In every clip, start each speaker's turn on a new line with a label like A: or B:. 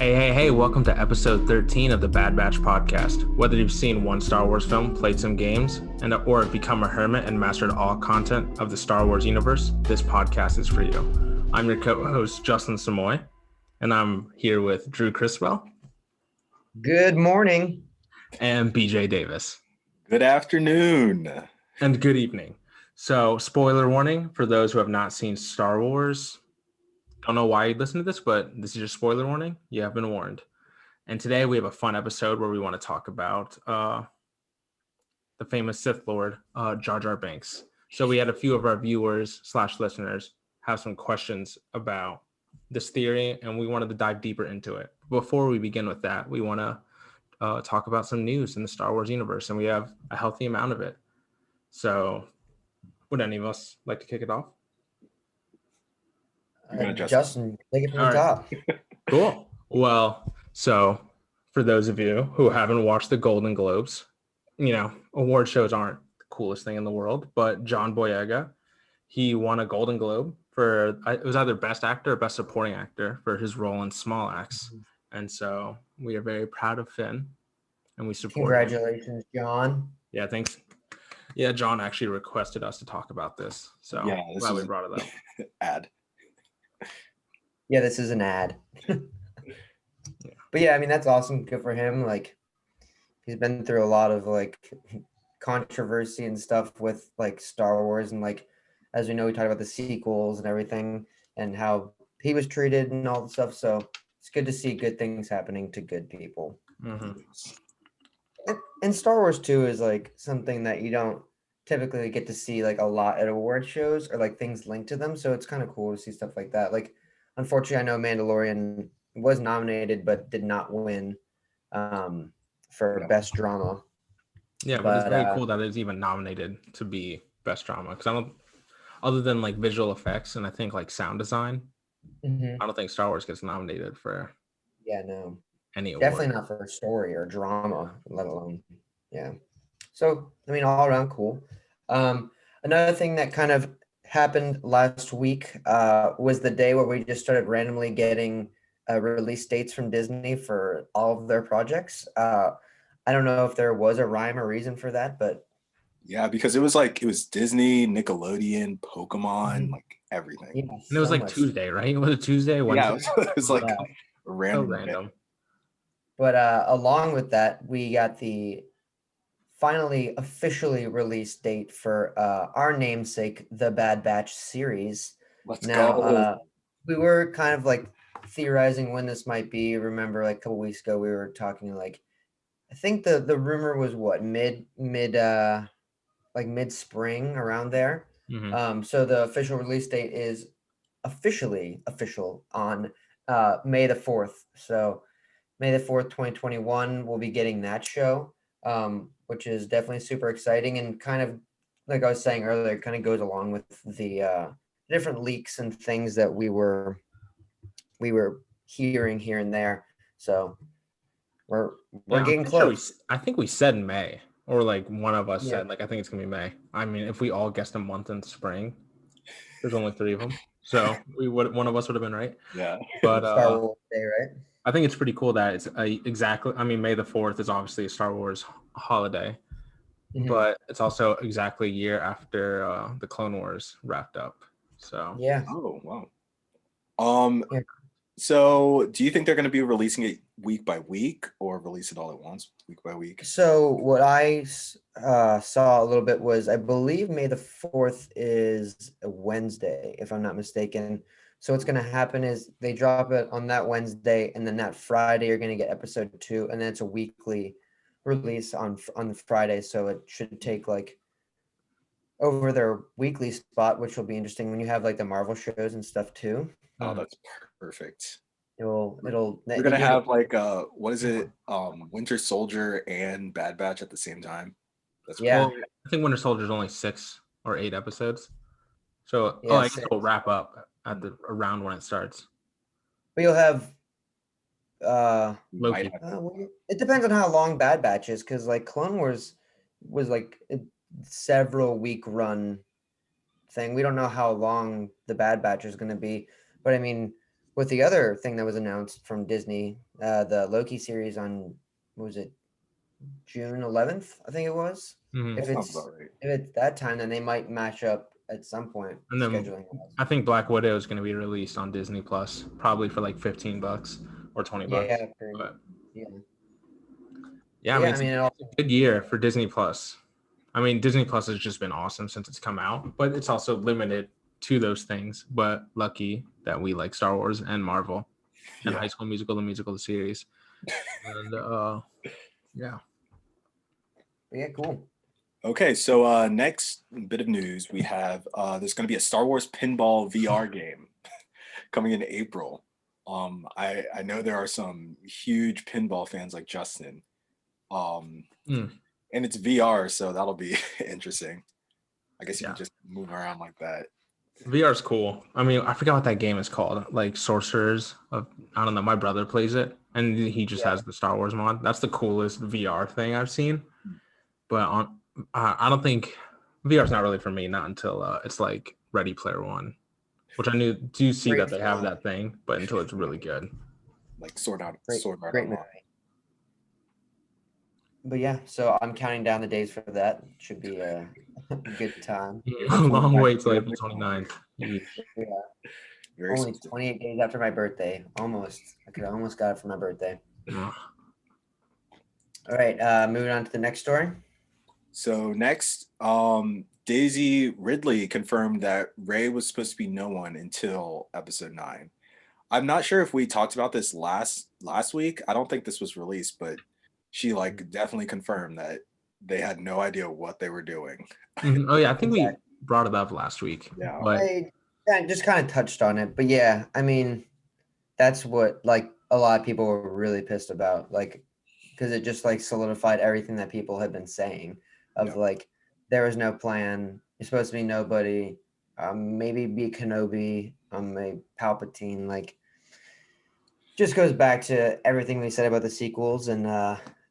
A: Hey, welcome to episode 13 of the Bad Batch podcast. Whether you've seen one Star Wars film, played some games, or become a hermit and mastered all content of the Star Wars universe, this podcast is for you. I'm your co-host, Justin Samoy, and I'm here with Drew Criswell.
B: Good morning.
A: And BJ Davis.
C: Good afternoon.
A: And good evening. So, spoiler warning for those who have not seen Star Wars. Don't know why you listen to this, but this is your spoiler warning. You have been warned. And today we have a fun episode where we want to talk about the famous Sith Lord, Jar Jar Binks. So we had a few of our viewers / listeners have some questions about this theory, and we wanted to dive deeper into it. Before we begin with that, we want to talk about some news in the Star Wars universe, and we have a healthy amount of it. So would any of us like to kick it off?
B: Justin, take it from the top.
A: Cool. Well, so for those of you who haven't watched the Golden Globes, award shows aren't the coolest thing in the world, but John Boyega, he won a Golden Globe for, it was either Best Actor or Best Supporting Actor for his role in Small Axe. And so we are very proud of Finn, and we support
B: Congratulations,
A: him.
B: John.
A: Yeah, thanks. Yeah, John actually requested us to talk about this. So
C: yeah,
A: glad we brought it up.
C: Ad.
B: Yeah, this is an ad. But yeah, I mean, that's awesome. Good for him. Like, he's been through a lot of controversy and stuff with Star Wars, and as we know, we talked about the sequels and everything and how he was treated and all the stuff. So it's good to see good things happening to good people.
A: Mm-hmm.
B: And Star Wars too is something that you don't typically get to see a lot at award shows or things linked to them. So it's kind of cool to see stuff like that. Unfortunately, I know Mandalorian was nominated but did not win for Best Drama.
A: Yeah, but it's very cool that it's even nominated to be Best Drama, because I don't, other than visual effects and I think sound design, I don't think Star Wars gets nominated for any award.
B: Definitely not for story or drama, let alone So I mean, all around cool. Another thing that kind of happened last week was the day where we just started randomly getting release dates from Disney for all of their projects. I don't know if there was a rhyme or reason for that, but
C: yeah, because it was Disney, Nickelodeon, Pokemon, everything.
B: Yeah,
A: and it was Tuesday, right? Was it Tuesday? Wednesday?
C: Yeah, it was random.
A: So random.
B: But along with that, we got the finally officially released date for our namesake, the Bad Batch series.
C: Let's go.
B: We were kind of theorizing when this might be. Remember, a couple weeks ago, we were talking I think the rumor was what mid spring, around there.
A: Mm-hmm.
B: So the official release date is official on May the 4th. So May the 4th, 2021, we'll be getting that show. Which is definitely super exciting, and kind of like I was saying earlier, kind of goes along with the different leaks and things that we were hearing here and there. So we're getting close.
A: I think we said May, or one of us said I think it's gonna be May. I mean, if we all guessed a month in spring, there's only 3 of them, so one of us would have been right.
C: Yeah,
A: but
B: Star Wars Day, right?
A: I think it's pretty cool that it's exactly. I mean, May the 4th is obviously a Star Wars holiday, but it's also exactly a year after the Clone Wars wrapped up. So
B: yeah.
C: Oh wow. So do you think they're going to be releasing it week by week, or release it all at once, week by week?
B: So what I saw a little bit was, I believe May the 4th is a Wednesday, if I'm not mistaken. So what's going to happen is they drop it on that Wednesday, and then that Friday you're going to get episode 2, and then it's a weekly release on Friday. So it should take over their weekly spot, which will be interesting when you have the Marvel shows and stuff too.
C: Oh, that's perfect.
B: You're
C: gonna have what is it? Winter Soldier and Bad Batch at the same time.
B: That's
A: cool. I think Winter Soldier is only 6 or 8 episodes. So I guess it'll wrap up at around when it starts.
B: But you'll have
A: Loki.
B: It depends on how long Bad Batch is, because Clone Wars was a several week run thing. We don't know how long the Bad Batch is going to be, but I mean, with the other thing that was announced from Disney, the Loki series on, what was it, June 11th, I think it was.
A: Mhm.
B: If
C: That sounds
B: it's
C: about right.
B: if it's that time, then they might match up at some point
A: And then
B: scheduling.
A: I think Black Widow is going to be released on Disney Plus, probably for like $15 or $20.
B: Yeah,
A: But
B: yeah.
A: yeah, I
B: Yeah,
A: mean,
B: I mean, it
A: it's
B: also,
A: a good year for Disney Plus. I mean, Disney Plus has just been awesome since it's come out, but it's also limited to those things. But lucky that we like Star Wars and Marvel and
C: Yeah.
A: High School Musical, the musical, the series. And yeah.
B: yeah, cool.
C: Okay, so next bit of news we have there's going to be a Star Wars pinball VR game coming in April. I know there are some huge pinball fans like Justin.
A: Hmm.
C: And it's VR, so that'll be interesting. I guess you
A: Yeah.
C: can just move around like that.
A: VR is cool. I mean, I forgot what that game is called. Like Sorcerers of, I don't know. My brother plays it, and he just
B: Yeah.
A: has the Star Wars mod. That's the coolest VR thing I've seen. But I don't think VR is not really for me. Not until it's like Ready Player One, which I do see
B: Great
A: that they have
B: film.
A: that thing, but until it's really good.
C: Like Sword Art
B: Great movie.
C: Online.
B: But yeah, so I'm counting down the days for that. Should be a good time.
C: April
A: Long
C: 29th.
A: wait till April 29th.
B: Yeah,
C: Very
B: only
C: specific.
B: 28 days after my birthday. Almost. I could almost got it for my birthday.
A: Ugh.
B: All right, moving on to the next story.
C: So next, Daisy Ridley confirmed that Rey was supposed to be no one until episode 9. I'm not sure if we talked about this last week. I don't think this was released, but she like definitely confirmed that they had no idea what they were doing.
A: Mhm. Oh yeah, I think we
B: Exactly.
A: brought it up last week.
C: Yeah.
A: But
B: I just kind of touched on it, but yeah, I mean, that's what like a lot of people were really pissed about, like, because it just like solidified everything that people had been saying of
C: Yeah.
B: like there was no plan. You're supposed to be nobody. Maybe be Kenobi. A Palpatine. Like, just goes back to everything we said about the sequels. And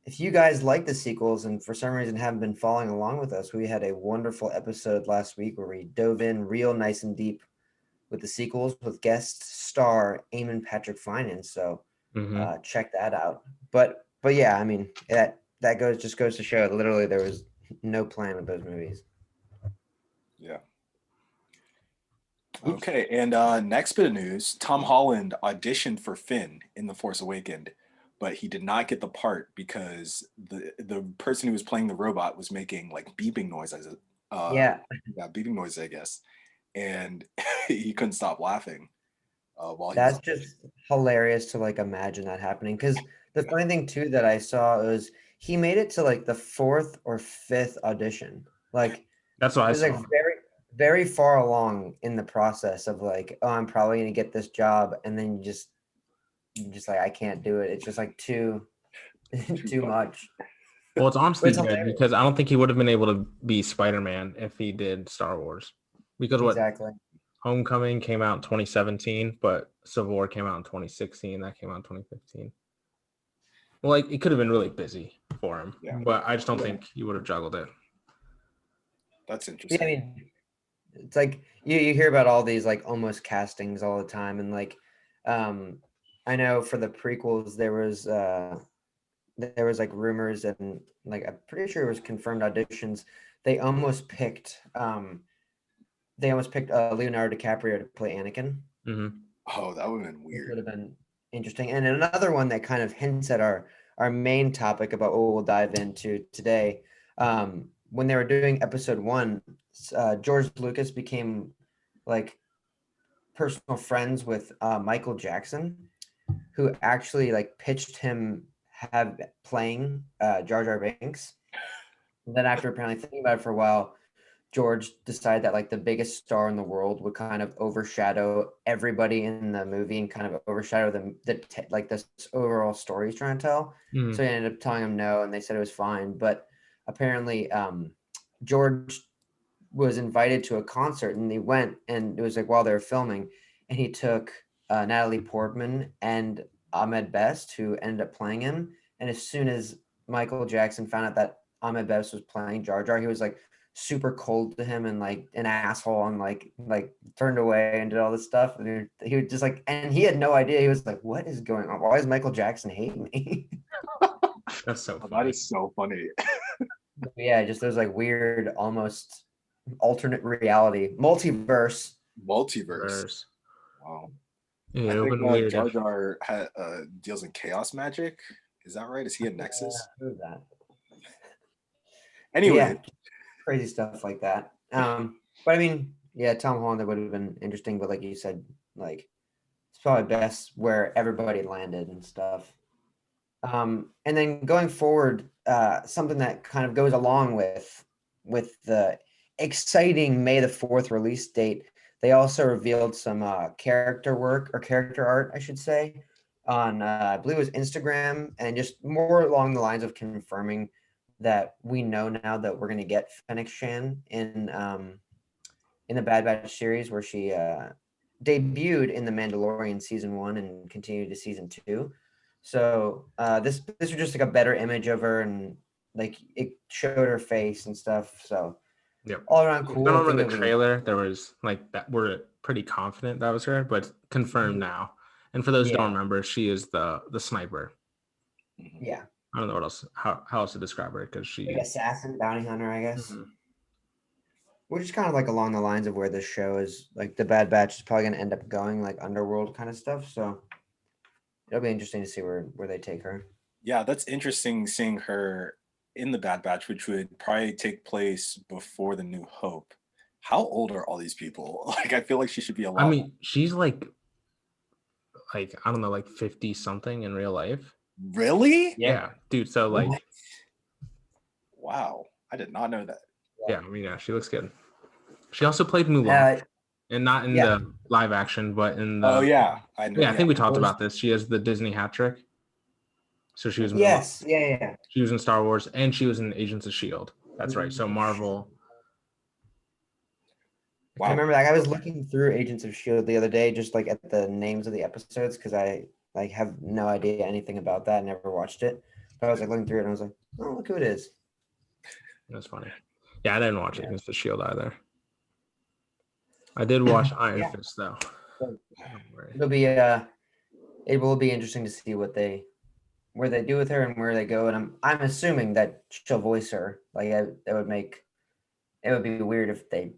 B: if you guys like the sequels and for some reason haven't been following along with us, we had a wonderful episode last week where we dove in real nice and deep with the sequels with guest star Eamon Patrick Finan. So
A: mhm.
B: check that out. But yeah, I mean that goes to show literally there was no plan with those movies.
C: Yeah.
B: Oops.
C: Okay, and next bit of news: Tom Holland auditioned for Finn in The Force Awakens, but he did not get the part because the person who was playing the robot was making like beeping noises.
B: Yeah,
C: Yeah, beeping noises, I guess, and he couldn't stop laughing while he was.
B: that's just hilarious to like imagine that happening. Because the funny thing too that I saw was he made it to like the fourth or fifth audition. Like
A: That's what
B: it
A: I
B: was like
A: saw.
B: very far along in the process of like, oh, I'm probably gonna get this job, and then you just like I can't do it. It's just like too too
C: funny.
B: much.
A: Well, it's
B: But
A: honestly
B: it's
A: good
B: hilarious.
A: because I don't think he would have been able to be Spider-Man if he did Star Wars. Because what
B: Exactly.
A: Homecoming came out in 2017, but Civil War came out in 2016. That came out in 2015. Well, like it could have been really busy for him,
C: Yeah,
A: but I just don't
B: Yeah.
A: think he would have juggled it.
C: that's
B: Yeah, I
C: interesting.
B: mean, it's like you hear about all these like almost castings all the time, and like um I know for the prequels there was like rumors and like I'm pretty sure it was confirmed auditions. They almost picked Leonardo DiCaprio to play Anakin,
A: Hmm.
C: Oh, that would have been
B: which
C: weird.
B: would have been interesting. And another one that kind of hints at our main topic about what we'll dive into today. When they were doing episode one, George Lucas became like personal friends with Michael Jackson, who actually like pitched him have playing Jar Jar Binks. And then after apparently thinking about it for a while, George decided that like the biggest star in the world would kind of overshadow everybody in the movie and kind of overshadow like this overall story he's trying to tell.
A: Hmm.
B: So he ended up telling him no, and they said it was fine. But apparently, George was invited to a concert, and he went, and it was like while they were filming, and he took Natalie Portman and Ahmed Best, who ended up playing him. And as soon as Michael Jackson found out that Ahmed Best was playing Jar Jar, he was like super cold to him and like an asshole and like turned away and did all this stuff. And he was just like, and he had no idea. He was like, "What is going on? Why does Michael Jackson hate me?"
A: That's so
C: That
A: funny.
C: is so funny.
B: Yeah, just there's like weird, almost alternate reality, multiverse.
C: Multiverse. Wow.
A: Yeah,
C: I
A: it would have
C: think
A: been weird
C: Jar
A: if
C: Jar deals in chaos magic. Is that right? Is he a Nexus?
B: Who's that? But
C: Anyway,
B: yeah, crazy stuff like that. But I mean, yeah, Tom Holland, that would have been interesting. But like you said, like it's probably best where everybody landed and stuff. And then going forward, something that kind of goes along with the exciting May the 4th release date, they also revealed some character work or character art, I should say, on I believe it was Instagram, and just more along the lines of confirming that we know now that we're going to get Fennec Shan in the Bad Batch series, where she debuted in The Mandalorian season 1 and continued to season 2. So this was just like a better image of her, and like it showed her face and stuff. So
A: Yep.
B: all around cool.
A: I remember the trailer. There was like that. We're pretty confident that was her, but confirmed now. And for those who don't remember, she is the sniper.
B: Yeah.
A: I don't know what else how else to describe her because she
B: like assassin, bounty hunter, I guess.
A: Mhm.
B: Which is kind of like along the lines of where this show is, like the Bad Batch is probably going to end up going, like underworld kind of stuff. So it'll be interesting to see where they take her.
C: Yeah, that's interesting seeing her in the Bad Batch, which would probably take place before the New Hope. How old are all these people? Like, I feel like she should be a lot.
A: I mean, she's like I don't know, like 50 something in real life.
C: Really?
A: Yeah, dude. So like,
C: Wow, I did not know that.
A: yeah, I mean, yeah, she looks good. She also played Mulan, and not in the live action, but in the.
C: Oh yeah, I know.
A: Yeah, I think we talked about this. She has the Disney hat trick. So she was
B: Yes, yeah.
A: She was in Star Wars, and she was in Agents of S.H.I.E.L.D. That's right. So Marvel.
B: Wow. I remember that. I was looking through Agents of S.H.I.E.L.D. the other day, just like at the names of the episodes, because I like have no idea anything about that. Never watched it, but I was like looking through it, and I was like, oh, look who it is.
A: That's funny. Yeah, I didn't watch Agents of S.H.I.E.L.D. either. I did watch Iron Fist though.
B: It will be interesting to see where they do with her and where they go. And I'm assuming that she'll voice her. Like it would be weird if they.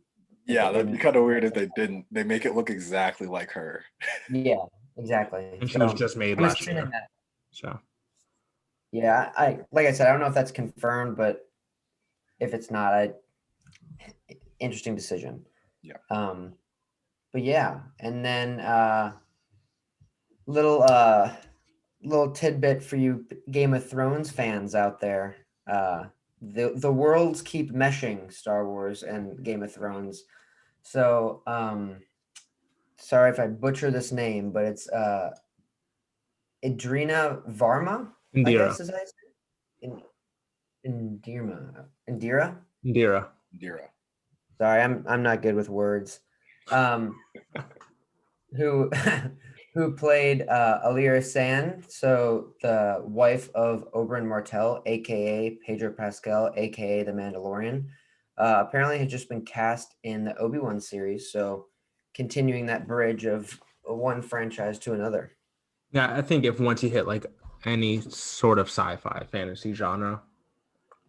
C: Yeah, that'd be kind of weird if they didn't. They make it look exactly like her.
B: Yeah, exactly.
A: And she was just made last year. So.
B: Yeah, like I said, I don't know if that's confirmed, but if it's not, interesting decision.
C: Yeah.
B: But yeah, and then little tidbit for you Game of Thrones fans out there. The worlds keep meshing, Star Wars and Game of Thrones. So sorry if I butcher this name, but it's Idrina Varma,
A: Indira.
B: I guess is that Indira. Sorry, I'm not good with words. Who played Alira Sand, so the wife of Oberyn Martell, aka Pedro Pascal, aka the Mandalorian, apparently has just been cast in the Obi-Wan series, so continuing that bridge of one franchise to another.
A: Yeah, I think if once you hit like any sort of sci-fi fantasy genre,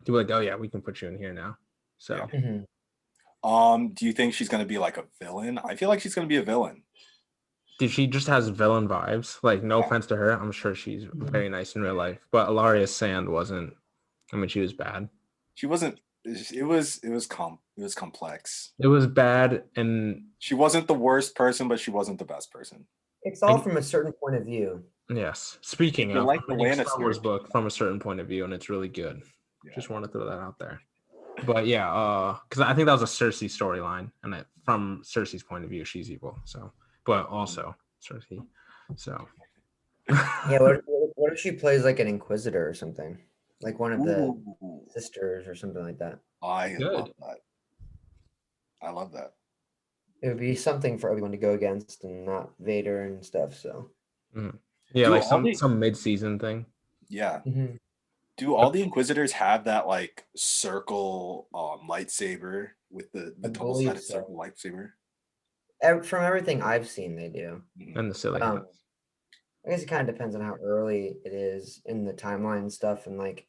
A: you're like, oh yeah, we can put you in here now. So
C: do you think she's gonna be like a villain? I feel like she's gonna be a villain.
A: Dude, she just has villain vibes. Like, no offense to her, I'm sure she's very nice in real life. But Ilaria Sand wasn't. I mean, she was bad.
C: She wasn't. It was complex.
A: It was bad, and
C: she wasn't the worst person, but she wasn't the best person.
B: It's all from a certain point of view.
A: Yes. Speaking of,
C: like
A: I'm reading Star Wars book from a certain point of view, and it's really good. Yeah. Just want to throw that out there. But yeah, because I think that was a Cersei storyline, and from Cersei's point of view, she's evil. So, but also Cersei. So.
B: Yeah. What if she plays like an Inquisitor or something, like one of the sisters or something like that?
C: I love that.
B: It would be something for everyone to go against, and not Vader and stuff. So.
A: Yeah, like some mid-season thing.
C: Yeah. Do all the Inquisitors have that like circle lightsaber with the
B: I believe
C: double-sided
B: so.
C: circle lightsaber?
B: From everything I've seen, they do.
C: Mhm.
A: And the silly
B: Um,
A: hats.
B: I guess it kind of depends on how early it is in the timeline and stuff, and like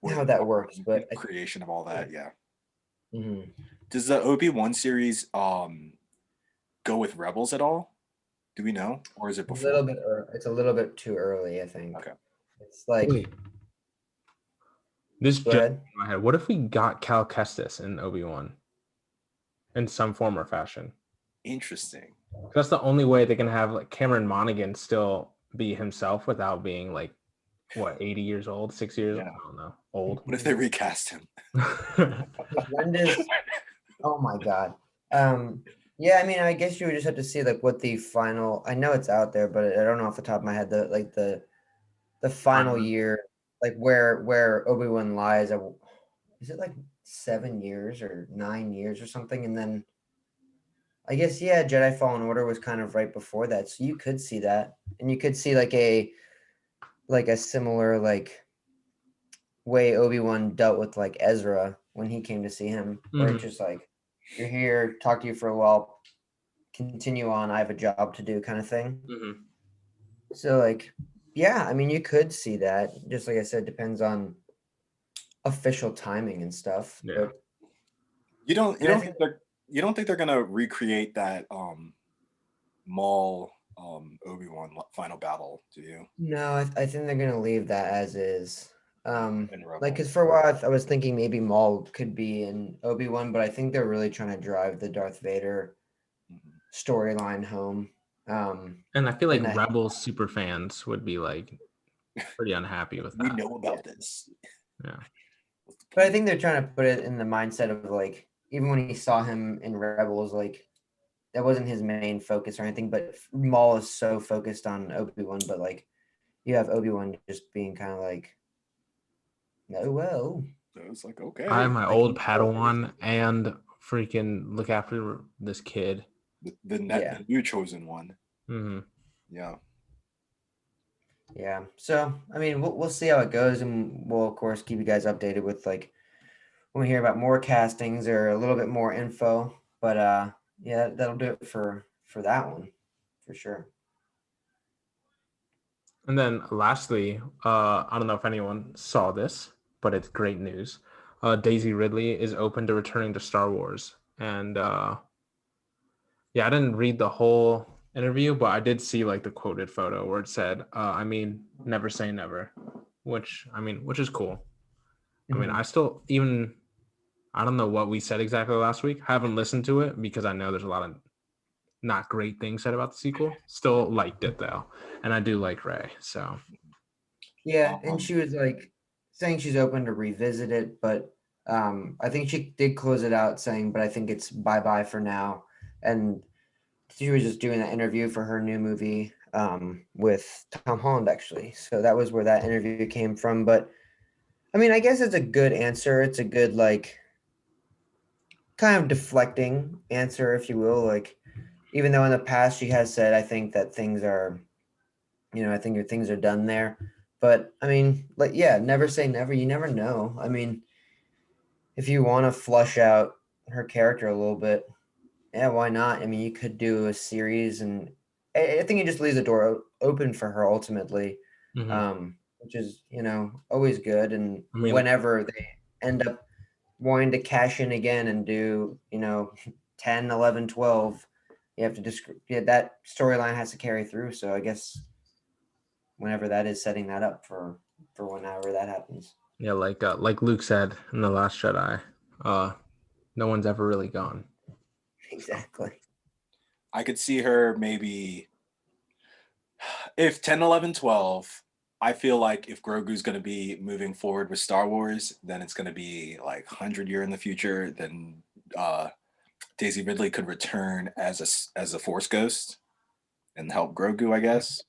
C: Or
B: how that works. But
C: creation of all that, yeah.
B: Mhm.
C: Does the Obi-Wan series go with Rebels at all? Do we know, or is it
B: a
C: before?
B: little bit, it's a little bit too early, I think.
C: Okay.
B: It's like,
A: Wait, this
B: go
A: just
B: ahead.
A: in my head. What if we got Cal Kestis in Obi-Wan in some form or fashion?
C: Interesting.
A: That's the only way they can have like Cameron Monaghan still be himself without being like what 80 years old, 6 years.
C: Yeah.
A: I don't know, old.
C: What if they recast him?
B: When does? Oh my God. Yeah, I mean, I guess you would just have to see like what the final. I know it's out there, but I don't know off the top of my head the final year, like where Obi-Wan lies. Is it like 7 years or 9 years or something? And then I guess yeah, Jedi Fallen Order was kind of right before that, so you could see that, and you could see like a similar like way Obi-Wan dealt with like Ezra when he came to see him, where it's just like, you're here, talk to you for a while, continue on, I have a job to do kind of thing. So like, yeah, I mean, you could see that. Just like I said, depends on official timing and stuff.
A: Yeah.
B: But
C: You don't
B: And I
C: think they're gonna recreate that Maul Obi-Wan final battle, do you?
B: no, I think they're gonna leave that as is.
C: In
B: Like,
C: Rebels.
B: because for a while I was thinking maybe Maul could be in Obi-Wan, but I think they're really trying to drive the Darth Vader
C: Mhm.
B: storyline home.
A: And I feel like
B: And I-
A: Rebels super fans would be like pretty unhappy with
C: We
A: that.
C: know about this.
A: Yeah.
B: But I think they're trying to put it in the mindset of like, even when he saw him in Rebels, like that wasn't his main focus or anything. But Maul is so focused on Obi-Wan, but like you have Obi-Wan just being kind of like, oh well.
C: So it's like, okay.
A: I have my
B: Like,
A: old Padawan and freaking look after this kid.
C: The
B: Yeah.
C: new chosen one.
A: hmm
C: Yeah.
B: Yeah. So I mean, we'll see how it goes, and we'll of course keep you guys updated with like when we hear about more castings or a little bit more info. But yeah, that'll do it for that one, for sure.
A: And then lastly, I don't know if anyone saw this, but it's great news. Daisy Ridley is open to returning to Star Wars. And yeah, I didn't read the whole interview, but I did see like the quoted photo where it said, I mean, never say never, which is cool. I mean,
B: Mhm.
A: I still even I don't know what we said exactly last week. I haven't listened to it because I know there's a lot of not great things said about the sequel. Still liked it though, and I do like Rey. So
B: Yeah, and she was like saying she's open to revisit it, but I think she did close it out saying, but I think it's bye bye for now. And she was just doing that interview for her new movie with Tom Holland, actually. So that was where that interview came from. But I mean, I guess it's a good answer. It's a good, like, kind of deflecting answer, if you will. Like, even though in the past she has said, I think that things are, I think your things are done there. But I mean, like, yeah, never say never. You never know. I mean, if you want to flush out her character a little bit, yeah, why not? I mean, you could do a series, and I think it just leaves the door open for her ultimately, which is, always good. And
A: I mean,
B: whenever they end up wanting to cash in again and do, 10, 11, 12, you have to yeah, that storyline has to carry through. So I guess whenever that is, setting that up for whenever that happens.
A: yeah, like Luke said in the Last Jedi, no one's ever really gone.
B: Exactly.
C: I could see her maybe if 10, 11, 12. I feel like if Grogu's going to be moving forward with Star Wars, then it's going to be like 100 year in the future. Then Daisy Ridley could return as a Force ghost and help Grogu, I guess.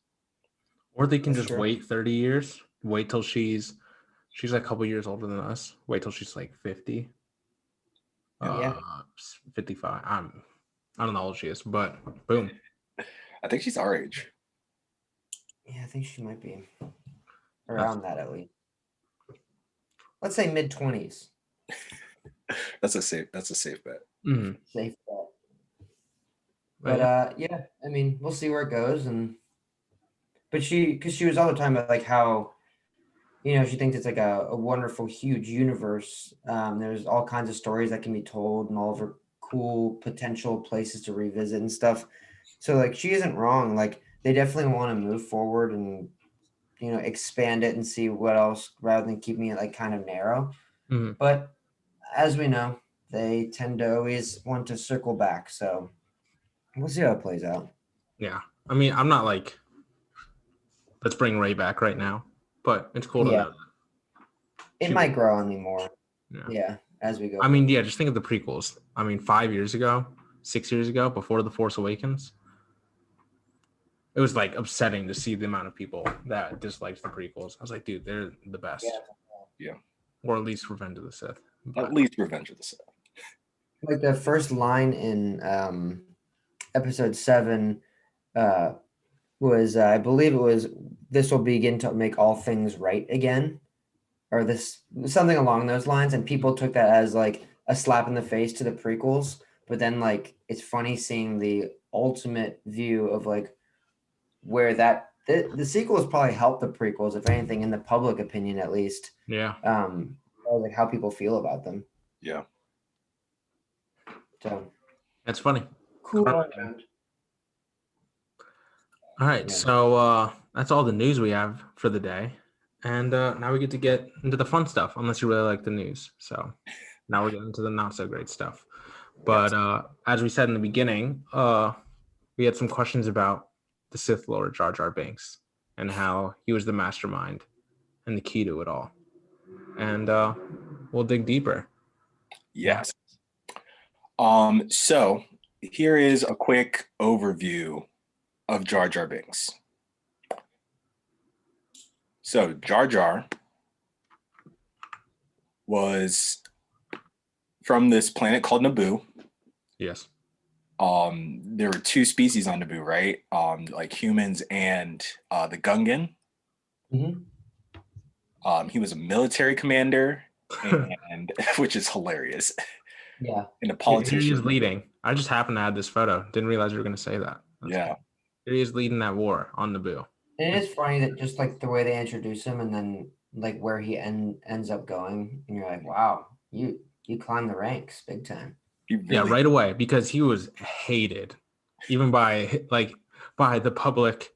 A: Or they can
B: That's
A: just
B: true.
A: wait 30 years. Wait till she's like a couple years older than us. Wait till she's like 50.
B: Yeah.
A: 55. I don't know how old she is, but boom.
C: I think she's our age.
B: Yeah, I think she might be. around that at least. Let's say mid-20s.
C: That's a safe bet.
A: Mhm.
B: Safe bet.
A: But
B: But yeah, I mean, we'll see where it goes. But because she was all the time about like how, she thinks it's like a wonderful, huge universe. There's all kinds of stories that can be told and all of her cool potential places to revisit and stuff. So like she isn't wrong. Like they definitely want to move forward and expand it and see what else rather than keeping it like kind of narrow.
A: Mhm.
B: But as we know, they tend to always want to circle back. So we'll see how it plays out.
A: Yeah. I mean, I'm not like, let's bring Ray back right now, but it's cool to
B: Yeah.
A: know that.
B: It
A: She-
B: might grow on me more.
A: Yeah.
B: Yeah, as we go.
A: I mean, yeah, just think of the prequels. I mean, 5 years ago, 6 years ago, before The Force Awakens, it was like upsetting to see the amount of people that disliked the prequels. I was like, dude, they're the best.
C: Yeah.
A: Or at least Revenge of the Sith. But,
C: At least Revenge of the Sith.
B: Like the first line in episode 7 was I believe it was, "This will begin to make all things right again," or this something along those lines, and people took that as like a slap in the face to the prequels. But then like it's funny seeing the ultimate view of like where the sequels probably helped the prequels, if anything, in the public opinion at least.
A: yeah.
B: Or like how people feel about them.
C: Yeah.
B: So
A: That's funny.
B: cool.
A: All right.
B: Yeah.
A: So that's all the news we have for the day. And now we get to get into the fun stuff, unless you really like the news. So now we're getting into the not so great stuff. But as we said in the beginning, we had some questions about the Sith Lord Jar Jar Binks and how he was the mastermind and the key to it all. And we'll dig deeper.
C: Yes. So here is a quick overview of Jar Jar Binks. So Jar Jar was from this planet called Naboo.
A: Yes.
C: There were 2 species on Naboo, right? Like humans and the Gungan.
B: Mm-hmm.
C: He was a military commander, and which is hilarious.
B: Yeah.
C: And a
A: Here he
C: politician.
A: is leading. I just happened to add this photo. Didn't realize you were going to say that. That's
C: Yeah.
A: cool. Here he is leading that war on Naboo.
B: And it is funny that just like the way they introduce him and then like where he ends up going, and you're like, wow, you climbed the ranks big time.
A: Yeah, right away, because he was hated, even by the public,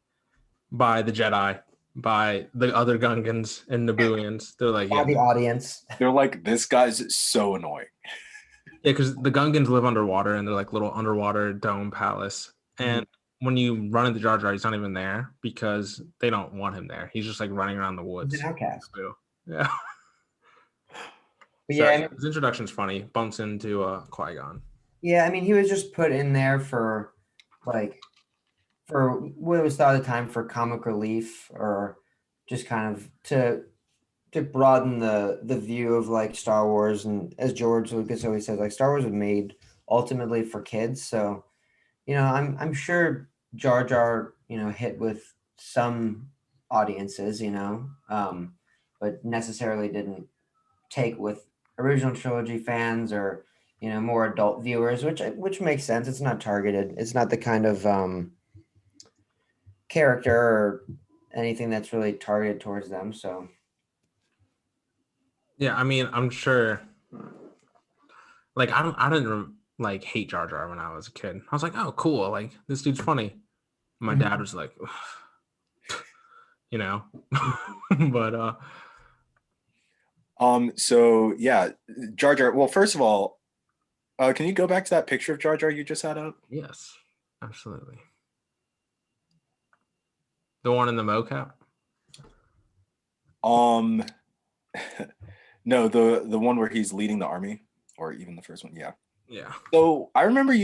A: by the Jedi, by the other Gungans and Nabooians. They're like,
B: By the audience.
C: They're like, this guy's so annoying.
A: Yeah, because the Gungans live underwater and they're like little underwater dome palace. And when you run into Jar Jar, he's not even there because they don't want him there. He's just like running around the woods.
B: He's an outcast.
A: Yeah.
B: But
A: So,
B: yeah, I mean,
A: his introduction's funny. Bumps into Qui-Gon.
B: yeah, I mean, he was just put in there for what was thought at the time for comic relief, or just kind of to broaden the view of like Star Wars. And as George Lucas always says, like Star Wars was made ultimately for kids. So, I'm sure Jar Jar, hit with some audiences, but necessarily didn't take with original trilogy fans or more adult viewers, which makes sense. It's not targeted. It's not the kind of character or anything that's really targeted towards them. So
A: Yeah, I mean, I'm sure. Like, I didn't like hate Jar Jar when I was a kid. I was like, oh, cool. Like, this dude's funny. My dad was like, but
C: So yeah, Jar Jar. Well, first of all, can you go back to that picture of Jar Jar you just had up?
A: yes, absolutely. The one in the mocap?
C: No, the one where he's leading the army, or even the first one. Yeah.
A: Yeah.
C: So I remember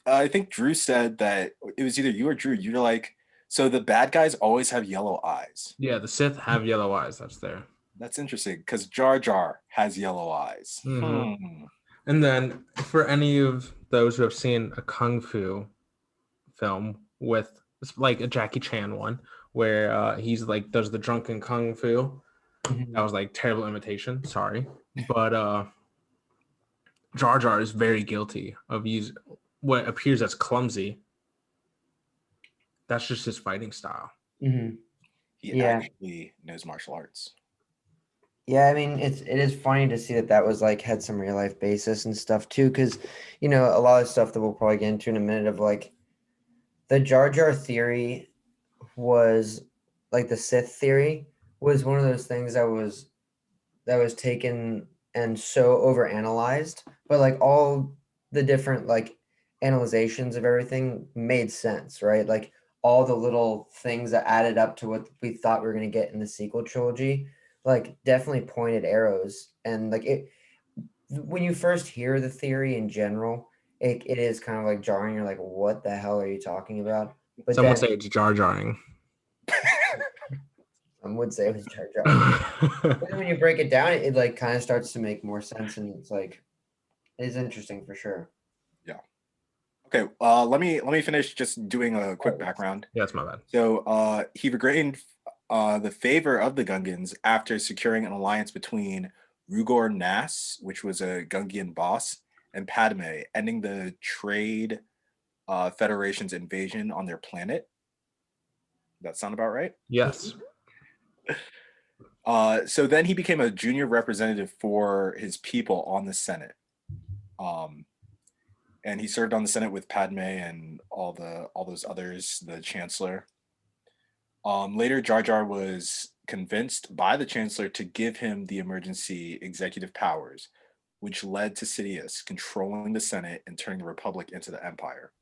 C: I think Drew said that it was either you or Drew. You're like, so the bad guys always have yellow eyes.
A: Yeah, the Sith have yellow eyes. That's there.
C: That's interesting because Jar Jar has yellow eyes.
A: Mm-hmm. And then for any of those who have seen a kung fu film with like a Jackie Chan one where he's like does the drunken kung fu.
B: Mhm.
A: That was like terrible imitation. Sorry, but Jar Jar is very guilty of using what appears as clumsy. That's just his fighting style.
B: Mhm.
C: He
B: Yeah.
C: actually knows martial arts.
B: Yeah, I mean, it is funny to see that was like had some real life basis and stuff too, because you know a lot of stuff that we'll probably get into in a minute of like the Jar Jar theory was like the Sith theory was one of those things that was taken and so overanalyzed, but like all the different like analyzations of everything made sense, right? Like all the little things that added up to what we thought we were going to get in the sequel trilogy, like definitely pointed arrows. And like it, when you first hear the theory in general, it is kind of like jarring. You're like, what the hell are you talking about? But
A: Some would
B: then
A: say it's Jar Jarring.
B: some would say it was Jar Jar. But then when you break it down, it like kind of starts to make more sense, and it's like it is interesting for sure.
C: Yeah. Okay. Let me finish just doing a quick background.
A: Yeah, that's my bad.
C: So he regained the favor of the Gungans after securing an alliance between Rugor Nass, which was a Gungian boss, and Padme, ending the Trade Federation's invasion on their planet. Does that sound about right?
A: Yes.
C: So then he became a junior representative for his people on the Senate. And he served on the Senate with Padme and all those others, the Chancellor. Later, Jar Jar was convinced by the Chancellor to give him the emergency executive powers, which led to Sidious controlling the Senate and turning the Republic into the Empire.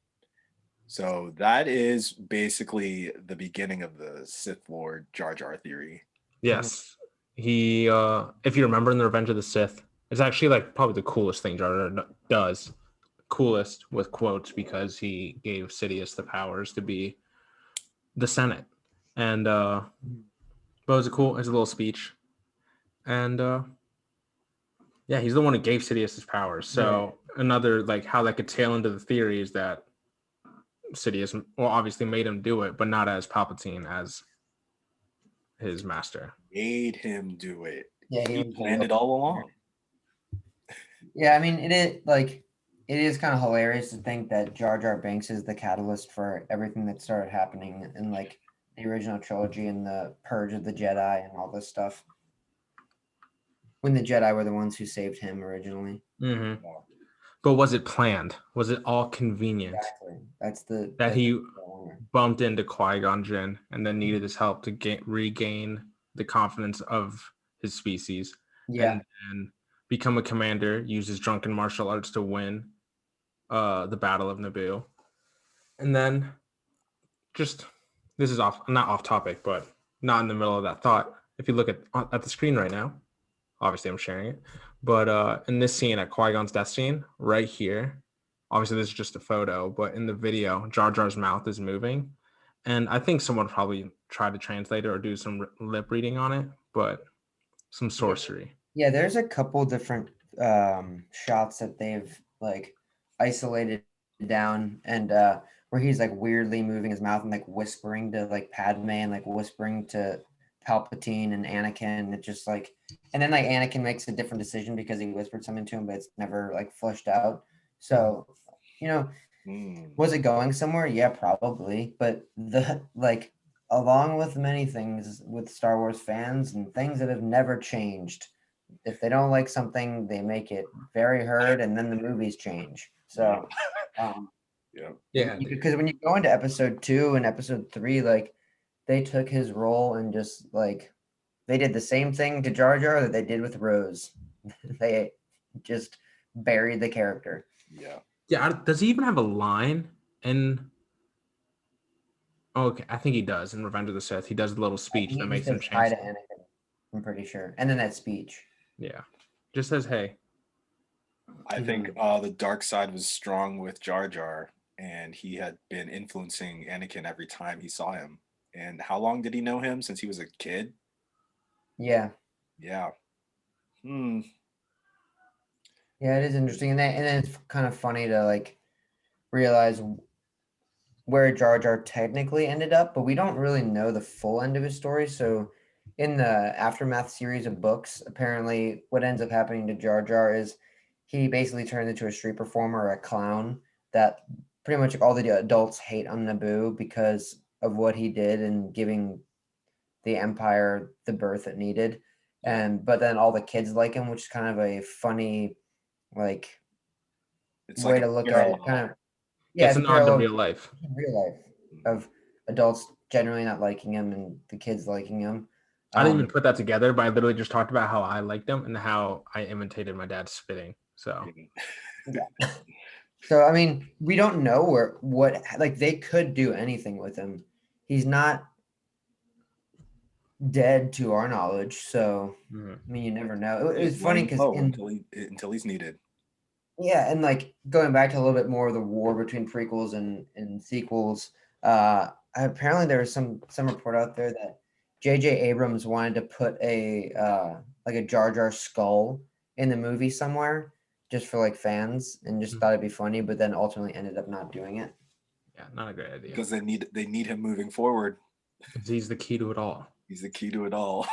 C: So that is basically the beginning of the Sith Lord Jar Jar theory.
A: Yes. He if you remember in the Revenge of the Sith, it's actually like probably the coolest thing Jar Jar does. Coolest with quotes because he gave Sidious the powers to be the Senate. And but it was a little speech. And yeah, he's the one who gave Sidious his powers. So another like how that could tail into the theory is that Sidious well obviously made him do it, but not as Palpatine as his master.
C: Made him do it.
B: Yeah,
C: He
B: was
C: planned it all along.
B: Yeah, I mean, it is kind of hilarious to think that Jar Jar Binks is the catalyst for everything that started happening in like the original trilogy and the Purge of the Jedi and all this stuff. When the Jedi were the ones who saved him originally.
A: Mm-hmm. But was it planned? Was it all convenient?
B: Exactly. That's
A: that he bumped into Qui-Gon Jinn and then needed his help to regain the confidence of his species and become a commander, use his drunken martial arts to win the Battle of Naboo. And then just, this is not off topic, but not in the middle of that thought. If you look at the screen right now, obviously I'm sharing it, but in this scene at Qui-Gon's death scene, right here, obviously this is just a photo, but in the video, Jar Jar's mouth is moving. And I think someone probably tried to translate it or do some lip reading on it, but some sorcery.
B: Yeah, there's a couple different shots that they've like isolated down and where he's like weirdly moving his mouth and like whispering to like Padme and like whispering to Palpatine and Anakin. It just like and then like Anakin makes a different decision because he whispered something to him, but it's never like flushed out. So, you know, was it going somewhere? Yeah, probably. But the like along with many things with Star Wars fans and things that have never changed, if they don't like something, they make it very heard, and then the movies change. So, because when you go into episode 2 and episode 3, like they took his role and just like they did the same thing to Jar Jar that they did with Rose. They just buried the character.
A: Yeah. Does he even have a line in? Okay, I think he does in Revenge of the Sith. He does a little speech that makes him
B: hi
A: change.
B: to Anakin, I'm pretty sure, and then that speech.
A: Yeah, just says hey.
C: I think the dark side was strong with Jar Jar, and he had been influencing Anakin every time he saw him. And how long did he know him? Since he was a kid?
B: Yeah.
C: Yeah.
B: Yeah, it is interesting, and then it's kind of funny to like realize where Jar Jar technically ended up, but we don't really know the full end of his story. So, in the Aftermath series of books, apparently what ends up happening to Jar Jar is he basically turns into a street performer or a clown that pretty much all the adults hate on Naboo because of what he did in giving the Empire the birth it needed. But then all the kids like him, which is kind of a funny like
C: It's
B: way
C: like a
B: to look at it.
C: parallel.
B: Kind of
A: Yeah, it's
B: it's a
A: an nod to
B: parallel
A: real life.
B: in real life of adults generally not liking him and the kids liking him.
A: I didn't even put that together, but I literally just talked about how I liked him and how I imitated my dad's spitting. So
B: Yeah. So I mean, we don't know what like they could do anything with him. He's not dead to our knowledge, so
A: mhm.
B: I mean, you never know. It was
C: Just
B: funny
C: laying
B: because
C: low
B: in
C: until he's needed.
B: yeah, and like going back to a little bit more of the war between prequels and sequels. Apparently there was some report out there that J.J. Abrams wanted to put a like a Jar Jar skull in the movie somewhere just for like fans and just thought it'd be funny, but then ultimately ended up not doing it.
A: Yeah, not a great idea.
C: Because they need him moving forward.
A: Because he's the key to it all.
C: He's the key to it all.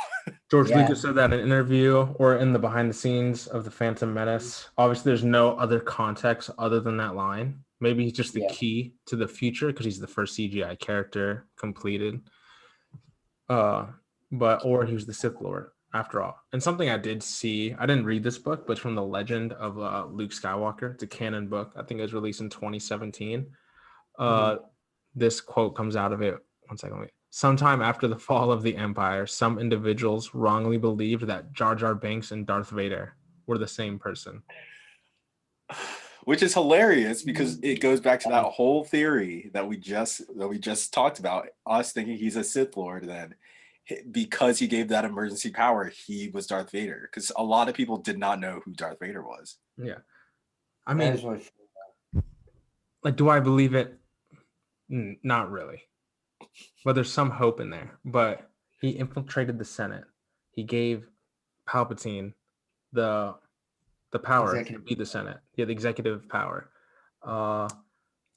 A: George
B: Yeah.
A: Lucas said that in an interview or in the behind the scenes of The Phantom Menace. Obviously, there's no other context other than that line. Maybe he's just the
B: Yeah.
A: key to the future because he's the first CGI character completed. Or he was the Sith Lord after all. And something I did see, I didn't read this book, but from the Legend of Luke Skywalker. It's a canon book. I think it was released in 2017. This quote comes out of it. One second, wait. Sometime after the fall of the Empire, some individuals wrongly believed that Jar Jar Binks and Darth Vader were the same person.
C: Which is hilarious because it goes back to that whole theory that we just talked about. Us thinking he's a Sith Lord, then because he gave that emergency power, he was Darth Vader. Because a lot of people did not know who Darth Vader was.
A: Yeah, I mean,
B: That is
A: like, do I believe it? Not really. But there's some hope in there. But he infiltrated the Senate. He gave Palpatine the power to be the Senate. Yeah, the executive power.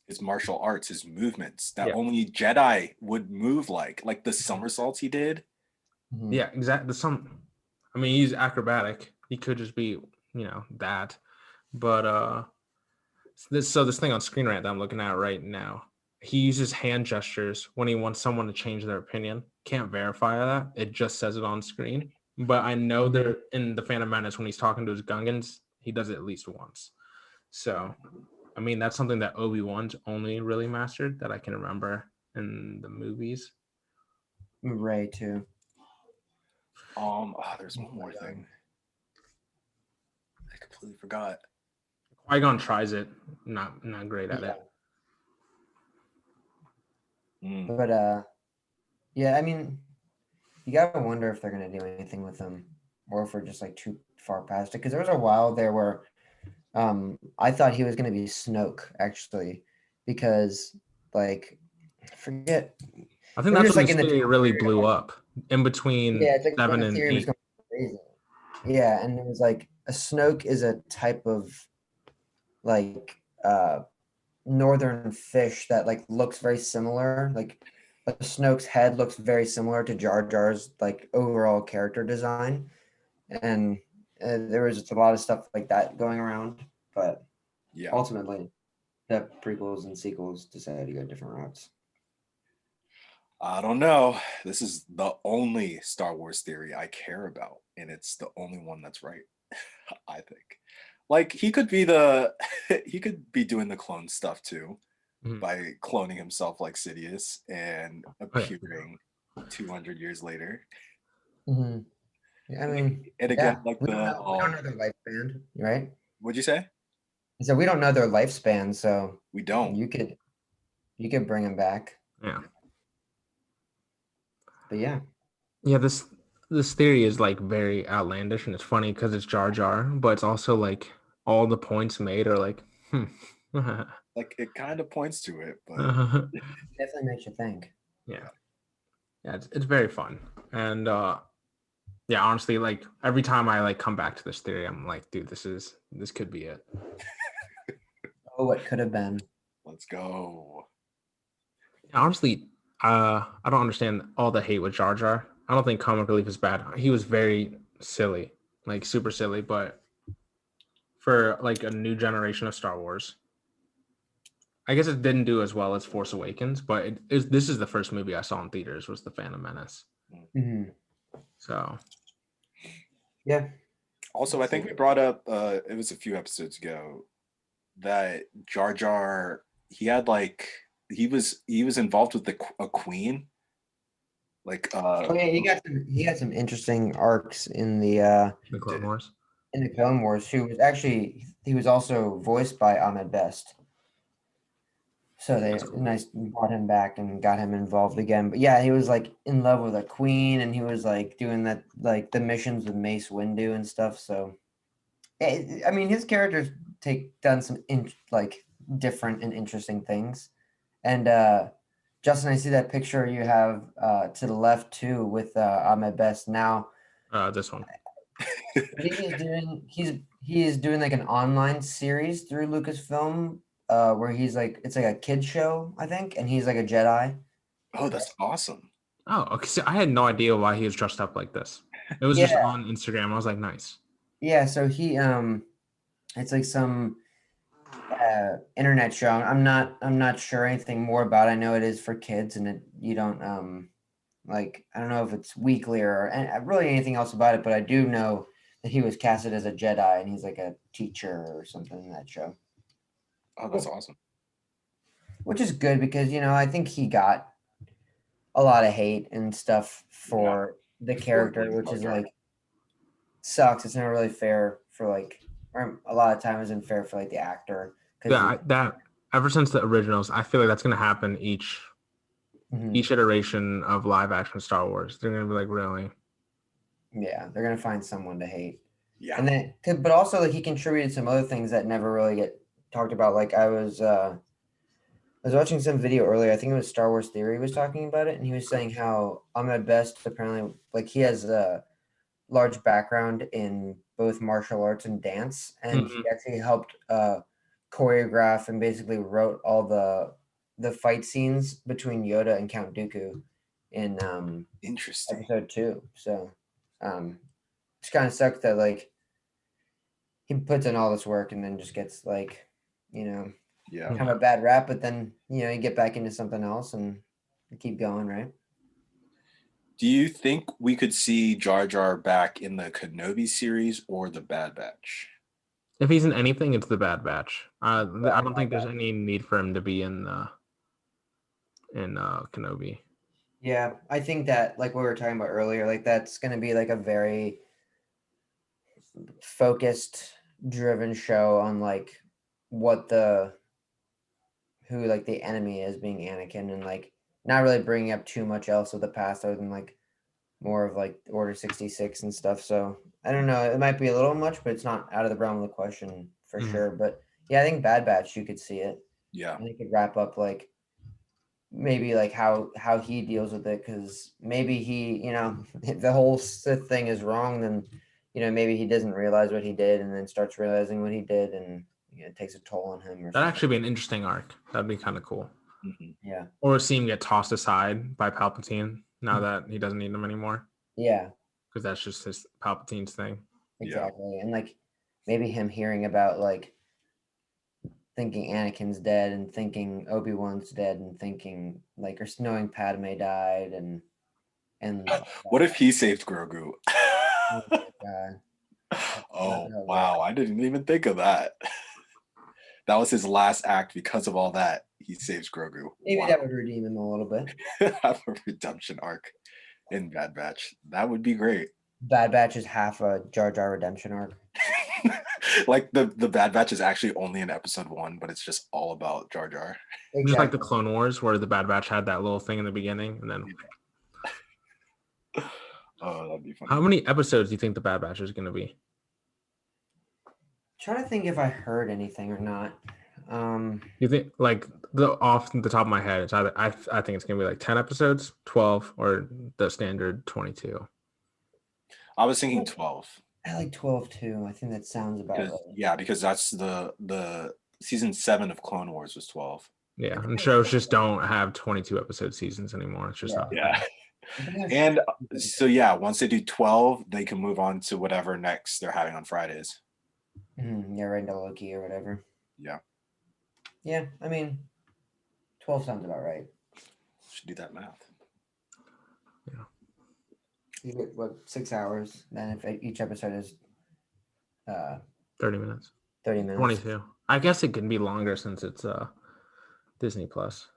C: His martial arts, his movements that
A: Yeah.
C: only Jedi would move like the somersaults he did.
A: Yeah, exactly. I mean, he's acrobatic. He could just be, that. But this thing on Screen Rant that I'm looking at right now, he uses hand gestures when he wants someone to change their opinion. Can't verify that. It just says it on screen. But I know they're in the Phantom Menace when he's talking to his Gungans, he does it at least once. So, I mean, that's something that Obi-Wan's only really mastered that I can remember in the movies.
B: Ray too.
C: There's one more thing. I completely forgot.
A: Qui-Gon tries it, not great at it.
B: But yeah, I mean, you gotta wonder if they're gonna do anything with them, or if we're just like too far past it. Because there was a while there where, I thought he was gonna be Snoke actually, because like, I forget.
A: I think
B: It
A: that's
B: was
A: when
B: like
A: the
B: in the
A: theory really blew up in between
B: yeah, it's like
A: 7
B: when the
A: and
B: theory was
A: 8.
B: going crazy. Yeah, and it was like a Snoke is a type of like northern fish that like looks very similar. Like Snoke's head looks very similar to Jar Jar's like overall character design, and there was just a lot of stuff like that going around. But
C: Yeah,
B: ultimately, the prequels and sequels decided to go different routes.
C: I don't know. This is the only Star Wars theory I care about, and it's the only one that's right. I think. Like he could be doing the clone stuff too, by cloning himself like Sidious and appearing 200 years later.
B: Mm-hmm. Yeah, I mean,
C: and again, like
B: we don't know their lifespan, right?
C: What'd you say?
B: So we don't know their lifespan, so
C: We don't.
B: You could bring them back.
A: Yeah.
B: But yeah.
A: Yeah, this theory is like very outlandish, and it's funny because it's Jar Jar, but it's also like all the points made are like,
C: like it kind of points to it, but
B: definitely makes you think.
A: Yeah, it's very fun, and yeah, honestly, like every time I like come back to this theory, I'm like, dude, this could be it.
B: Oh, what could have been.
C: Let's go.
A: Honestly, I don't understand all the hate with Jar Jar. I don't think comic relief is bad. He was very silly, like super silly, but for like a new generation of Star Wars, I guess it didn't do as well as Force Awakens, but this is the first movie I saw in theaters was The Phantom Menace.
B: Mhm.
A: So
B: Yeah.
C: Also, I think we brought up it was a few episodes ago that Jar Jar he was involved with a queen like
B: Oh yeah, he got some interesting arcs
A: the Clone Wars.
B: in the Clone Wars. He was also voiced by Ahmed Best. So they brought him back and got him involved again. But yeah, he was like in love with a queen, and he was like doing that like the missions with Mace Windu and stuff. So I mean, his characters done some like different and interesting things. And Justin, I see that picture you have to the left too with Ahmed Best now.
A: This one.
B: He is doing like an online series through Lucasfilm where it's like a kid show, I think, and he's like a Jedi.
C: Oh, that's awesome.
A: Oh, okay. So I had no idea why he was dressed up like this. It was just on Instagram. I was like, nice.
B: Yeah, so he it's like some internet show. I'm not sure anything more about it. I know it is for kids and you don't like I don't know if it's weekly or really anything else about it, but I do know that he was casted as a Jedi and he's like a teacher or something in that show.
C: Oh, that's awesome.
B: Which is good because I think he got a lot of hate and stuff for the character, which is like sucks. It's not really fair for like, or a lot of time isn't fair for like the actor.
A: Yeah, that ever since the originals, I feel like that's gonna happen each iteration of live action Star Wars. They're gonna be like, really?
B: Yeah, they're gonna find someone to hate.
C: Yeah.
B: And then, but also like he contributed some other things that never really get talked about. Like I was watching some video earlier. I think it was Star Wars Theory was talking about it, and he was saying how Ahmed Best apparently like he has a large background in both martial arts and dance, and he actually helped choreograph and basically wrote all the fight scenes between Yoda and Count Dooku in
C: Interesting.
B: episode 2. So it's kind of sucks that like he puts in all this work and then just gets like kind of a bad rap, but then you get back into something else and keep going, right?
C: Do you think we could see Jar Jar back in the Kenobi series or the Bad Batch?
A: If he's in anything, it's the Bad Batch. I don't think there's any need for him to be in Kenobi.
B: Yeah, I think that like we were talking about earlier, like that's going to be like a very focused, driven show on like who like the enemy is being Anakin, and like not really bringing up too much else of the past other than like more of like Order 66 and stuff. So I don't know, it might be a little much, but it's not out of the realm of the question for sure. But yeah, I think Bad Batch, you could see it.
C: Yeah.
B: And it could wrap up like maybe like how he deals with it, because maybe he if the whole Sith thing is wrong, then maybe he doesn't realize what he did and then starts realizing what he did, and it takes a toll on him.
A: That'd actually be an interesting arc. That'd be kind of cool.
B: Yeah.
A: Or see him get tossed aside by Palpatine now that he doesn't need him anymore.
B: Yeah.
A: Because that's just his Palpatine's thing.
B: Exactly. Yeah. And like maybe him hearing about like thinking Anakin's dead and thinking Obi-Wan's dead and thinking like, or knowing Padme died and
C: what if he saved Grogu?
B: Oh my God.
C: Oh wow, I didn't even think of that. That was his last act. Because of all that, he saves Grogu.
B: Maybe that would redeem him a little bit.
C: Have a redemption arc in Bad Batch. That would be great.
B: Bad Batch is half a Jar Jar redemption arc.
C: Like the Bad Batch is actually only in episode 1, but it's just all about Jar Jar.
B: Exactly.
A: Just like the Clone Wars, where the Bad Batch had that little thing in the beginning, and then.
C: Oh, that'd be funny.
A: How many episodes do you think the Bad Batch is going to be?
B: Trying to think if I heard anything or not.
A: You think like off the top of my head, it's either I think it's gonna be like 10 episodes, 12, or the standard 22.
C: I was thinking 12.
B: I like 12 too. I think that sounds about right.
C: Yeah, because that's the season 7 of Clone Wars was 12.
A: Yeah, and shows just don't have 22 episode seasons anymore. It's just not.
C: Yeah. And so yeah, once they do 12, they can move on to whatever next they're having on Fridays.
B: Yeah, right into Loki or whatever.
C: Yeah.
B: Yeah, I mean, 12 sounds about right.
C: Should do that math.
B: You get, what, 6 hours? Then if each episode is
A: 30 minutes.
B: 30 minutes.
A: 22. I guess it can be longer since it's Disney Plus.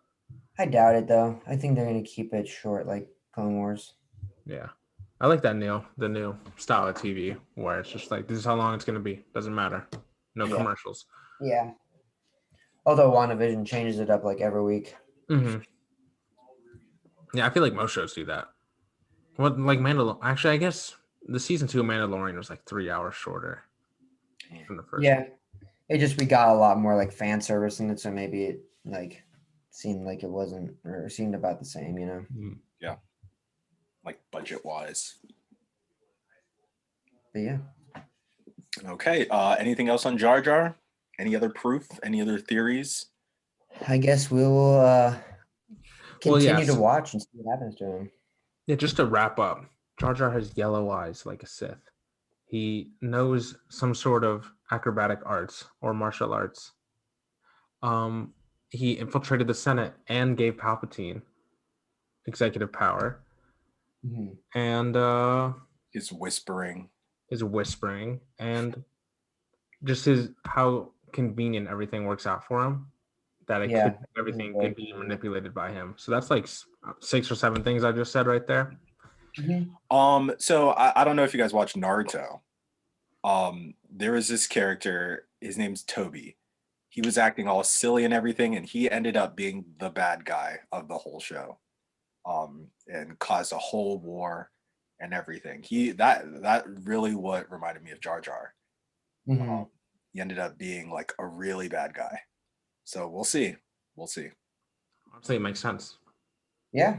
B: I doubt it, though. I think they're going to keep it short, like Clone Wars.
A: Yeah. I like that the new style of TV where it's just like, this is how long it's going to be. Doesn't matter. No commercials.
B: Yeah. Although WandaVision changes it up like every week.
A: Mm-hmm. Yeah, I feel like most shows do that. What, like Mandalorian? Actually, I guess the season 2 of Mandalorian was like 3 hours shorter than the first.
B: Yeah. It just, we got a lot more like fan service in it, so maybe it like seemed like it wasn't, or seemed about the same, you know?
C: Yeah. Like budget wise.
B: But yeah.
C: Okay. Anything else on Jar Jar? Any other proof? Any other theories?
B: I guess we'll continue
A: yes.
B: to watch and see what happens to him.
A: Yeah, just to wrap up, Jar Jar has yellow eyes like a Sith. He knows some sort of acrobatic arts or martial arts. He infiltrated the Senate and gave Palpatine executive power. And
C: His whispering.
A: And just how convenient everything works out for him, that everything could be manipulated by him. So that's like 6 or 7 things I just said right there.
C: So I don't know if you guys watch Naruto. There was this character, his name's Toby. He was acting all silly and everything, and he ended up being the bad guy of the whole show. And caused a whole war and everything. That really what reminded me of Jar Jar. He ended up being like a really bad guy. So we'll see.
A: Honestly, it makes sense.
B: Yeah.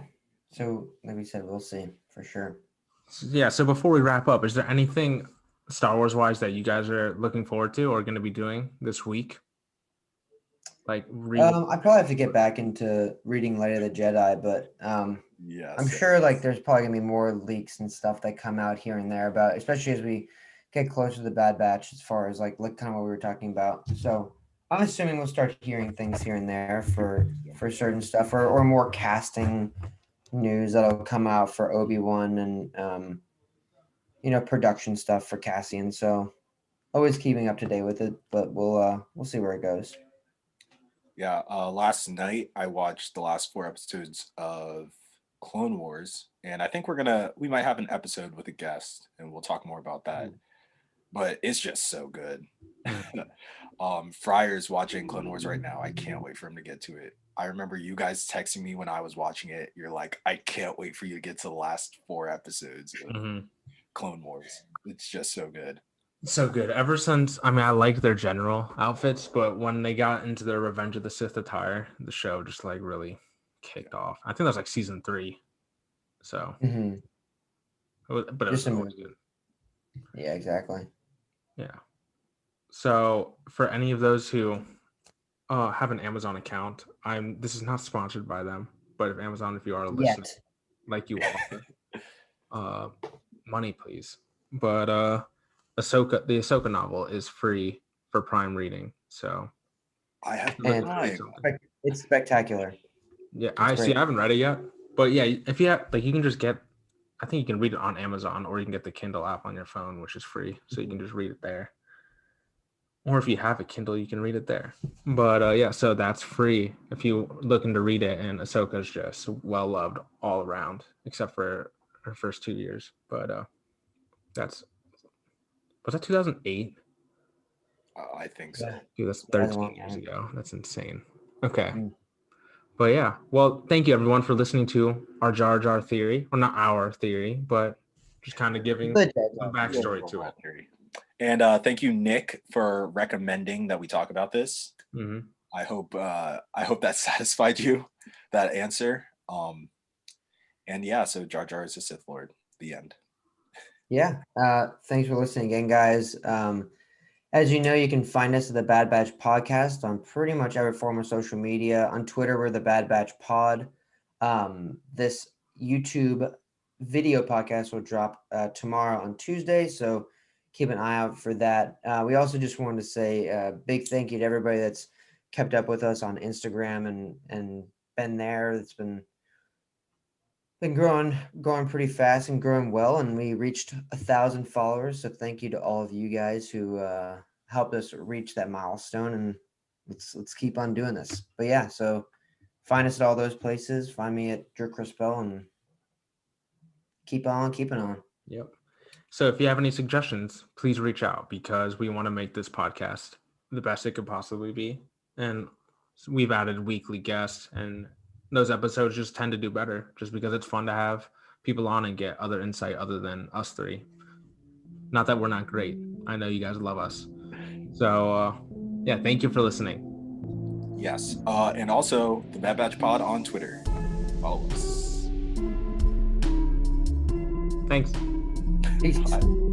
B: So like we said, we'll see for sure.
A: Yeah. So before we wrap up, is there anything Star Wars wise that you guys are looking forward to or going to be doing this week? Like
B: I probably have to get back into reading Light of the Jedi, but
C: yes,
B: I'm sure like there's probably gonna be more leaks and stuff that come out here and there about, especially as we get closer to the Bad Batch, as far as like kind of what we were talking about. So I'm assuming we'll start hearing things here and there for certain stuff, or more casting news that'll come out for Obi-Wan and production stuff for Cassian. So always keeping up to date with it, but we'll see where it goes.
C: Yeah, last night I watched the last 4 episodes of Clone Wars, and I think we might have an episode with a guest, and we'll talk more about that. But it's just so good. Fryer's watching Clone Wars right now. I can't wait for him to get to it. I remember you guys texting me when I was watching it. You're like, I can't wait for you to get to the last 4 episodes of Clone Wars. It's just so good.
A: So good. Ever since, I liked their general outfits, but when they got into their Revenge of the Sith attire, the show just like really kicked off. I think that was like season 3. So, but it was always good.
B: Yeah, exactly.
A: Yeah. So for any of those who have an Amazon account, this is not sponsored by them, but if Amazon, if you are a listener, like you offer, money please. But the Ahsoka novel is free for Prime reading, so
C: I have
B: it's spectacular.
A: Yeah, I haven't read it yet, but yeah, if you have, like, you can just get, I think you can read it on Amazon, or you can get the Kindle app on your phone, which is free, so you can just read it there. Or if you have a Kindle, you can read it there. But yeah, so that's free if you're looking to read it, and Ahsoka's just well loved all around, except for her first 2 years. But was that 2008?
C: I think so.
A: Dude, that's 13 years ago. That's insane. Okay. But yeah, well, thank you everyone for listening to our Jar Jar theory, or not our theory, but just kind of giving the backstory to it.
C: And thank you, Nick, for recommending that we talk about this. I hope that satisfied you, that answer. And yeah, so Jar Jar is a Sith Lord. The end.
B: Yeah. Thanks for listening again, guys. As you know, you can find us at the Bad Batch Podcast on pretty much every form of social media. On Twitter, we're the Bad Batch Pod. This YouTube video podcast will drop tomorrow on Tuesday, so keep an eye out for that. We also just wanted to say a big thank you to everybody that's kept up with us on Instagram and been there. It's been growing pretty fast and growing well, and we reached 1,000 followers. So thank you to all of you guys who helped us reach that milestone, and let's keep on doing this. But yeah, so find us at all those places. Find me at Drew Crispell, and keep on keeping on.
A: Yep. So if you have any suggestions, please reach out, because we want to make this podcast the best it could possibly be. And we've added weekly guests, and those episodes just tend to do better just because it's fun to have people on and get other insight other than us three. Not that we're not great. I know you guys love us. So yeah, thank you for listening.
C: Yes. And also the Bad Batch Pod on Twitter. Follow us.
A: Thanks.
B: Peace.
C: Bye.